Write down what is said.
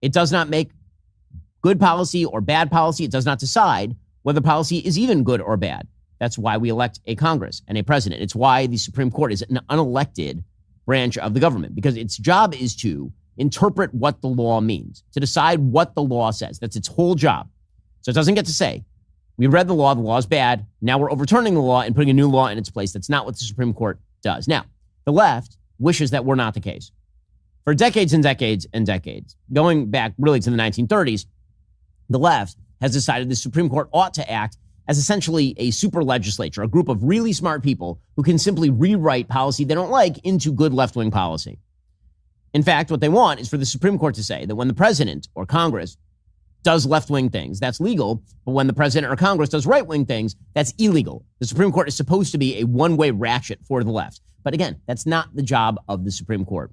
It does not make good policy or bad policy. It does not decide whether policy is even good or bad. That's why we elect a Congress and a president. It's why the Supreme Court is an unelected branch of the government, because its job is to interpret what the law means, to decide what the law says. That's its whole job. So it doesn't get to say, we read the law is bad, now we're overturning the law and putting a new law in its place. That's not what the Supreme Court does. Now, the left wishes that were not the case. For decades and decades and decades, going back really to the 1930s, the left has decided the Supreme Court ought to act as essentially a super legislature, a group of really smart people who can simply rewrite policy they don't like into good left-wing policy. In fact, what they want is for the Supreme Court to say that when the president or Congress does left-wing things, that's legal, but when the president or Congress does right-wing things, that's illegal. The Supreme Court is supposed to be a one-way ratchet for the left. But again, that's not the job of the Supreme Court.